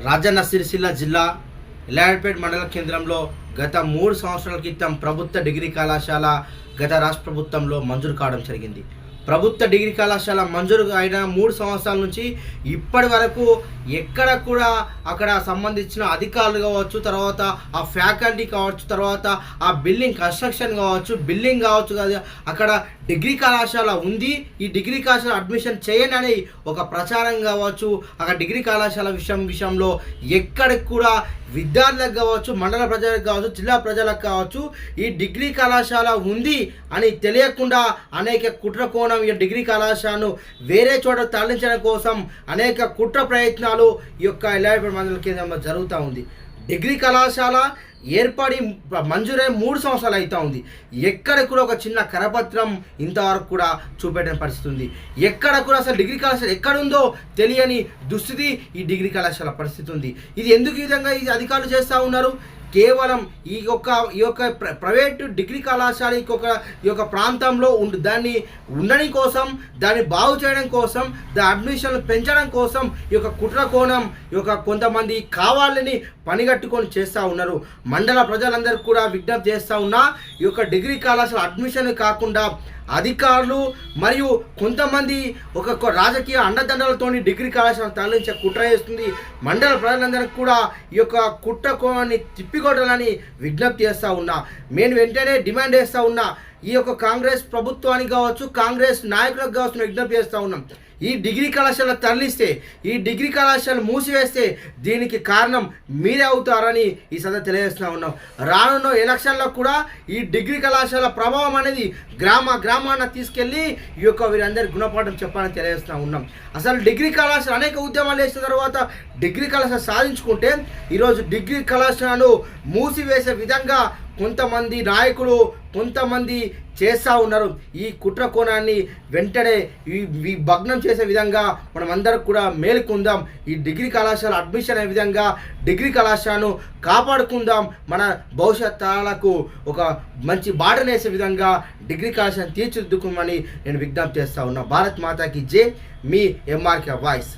రాజన్న సిరిసిల్ల జిల్లా ఎల్లారెడ్డిపేట మండల కేంద్రంలో గత 3 సంవత్సరాల క్రితం ప్రభుత్వ డిగ్రీ కళాశాల గత రాష్ట్ర ప్రభుత్వంలో మంజూరు కావడం జరిగింది. ప్రభుత్వ డిగ్రీ కళాశాల మంజూరు అయిన 3 సంవత్సరాల నుంచి ఇప్పటి వరకు ఎక్కడ కూడా అక్కడ సంబంధించిన అధికారులు కావచ్చు, తర్వాత ఆ ఫ్యాకల్టీ కావచ్చు, తర్వాత ఆ బిల్డింగ్ కన్స్ట్రక్షన్ కావచ్చు, బిల్డింగ్ కావచ్చు కదా, అక్కడ డిగ్రీ కళాశాల ఉంది, ఈ డిగ్రీ కళాశాల అడ్మిషన్ చేయండి అని ఒక ప్రచారం కావచ్చు. అక్కడ డిగ్రీ కళాశాల విషయంలో ఎక్కడికి కూడా విద్యార్థులకు కావచ్చు, మండల ప్రజలకు కావచ్చు, జిల్లా ప్రజలకు కావచ్చు ఈ డిగ్రీ కళాశాల ఉంది అని తెలియకుండా అనేక కుట్ర కోణం ఈ డిగ్రీ కళాశాలను వేరే చోట తరలించడం కోసం అనేక కుట్ర ప్రయత్నాలు ఈ యొక్క ఎల్లారెడ్డిపేట మండల కేంద్రంలో జరుగుతూ ఉంది. డిగ్రీ కళాశాల ఏర్పడి మంజూరై 3 సంవత్సరాలు అవుతూ ఉంది. ఎక్కడ కూడా ఒక చిన్న కరపత్రం ఇంతవరకు కూడా చూపెట్టిన పరిస్థితి ఉంది. ఎక్కడ కూడా అసలు డిగ్రీ కళాశాల ఎక్కడుందో తెలియని దుస్థితి ఈ డిగ్రీ కళాశాల పరిస్థితి ఉంది. ఇది ఎందుకు ఈ విధంగా ఈ అధికారులు చేస్తూ ఉన్నారు? కేవలం ఈ యొక్క ప్రైవేటు డిగ్రీ కళాశాల ఈ యొక్క ప్రాంతంలో దాన్ని ఉండడం కోసం, దాన్ని బాగు చేయడం కోసం, దాని అడ్మిషన్లు పెంచడం కోసం ఈ యొక్క కుట్ర కోణం కొంతమంది కావాలని పనిగట్టుకొని చేస్తూ ఉన్నారు. మండల ప్రజలందరికీ కూడా విజ్ఞప్తి చేస్తూ ఉన్నా, ఈ యొక్క డిగ్రీ కళాశాల అడ్మిషన్ కాకుండా అధికారులు మరియు కొంతమంది ఒక రాజకీయ అండదండలతోని డిగ్రీ కళాశాల తరలించే కుట్ర చేస్తుంది. మండల ప్రజలందరికీ కూడా ఈ యొక్క కుట్ర కోణాన్ని తిప్పికొట్టాలని విజ్ఞప్తి చేస్తూ ఉన్నా. నేను వెంటనే డిమాండ్ చేస్తూ ఉన్నా, ఈ యొక్క కాంగ్రెస్ ప్రభుత్వానికి కావచ్చు, కాంగ్రెస్ నాయకులకు కావచ్చు విజ్ఞప్తి చేస్తూ ఉన్నాం. ఈ డిగ్రీ కళాశాల తరలిస్తే, ఈ డిగ్రీ కళాశాల మూసివేస్తే దీనికి కారణం మీరే అవుతారని ఈ సందర్భంగా తెలియజేస్తూ ఉన్నాం. రానున్న ఎలక్షన్లో కూడా ఈ డిగ్రీ కళాశాల ప్రభావం అనేది గ్రామాన్న తీసుకెళ్ళి ఈ యొక్క వీరందరి గుణపాఠం చెప్పాలని తెలియజేస్తూ ఉన్నాం. అసలు డిగ్రీ కళాశాల అనేక ఉద్యమాలు చేసిన తర్వాత డిగ్రీ కళాశాల సాధించుకుంటే ఈరోజు డిగ్రీ కళాశాలను మూసివేసే విధంగా కొంతమంది నాయకులు కొంతమంది చేస్తూ ఉన్నారు. ఈ కుట్ర కోణాన్ని వెంటనే ఈ భగ్నం చేసే విధంగా మనం అందరం కూడా మేలుకుందాం. ఈ డిగ్రీ కళాశాల అడ్మిషన్ అయ్యే విధంగా డిగ్రీ కళాశాలను కాపాడుకుందాం. మన భవిష్యత్ తరాలకు ఒక మంచి బాటనేసే విధంగా డిగ్రీ కళాశాలను తీర్చిదిద్దుకోమని నేను విజ్ఞప్తి చేస్తూ ఉన్నా. భారత్ మాతాకి జై. మీ ఎంఆర్కే వాయిస్.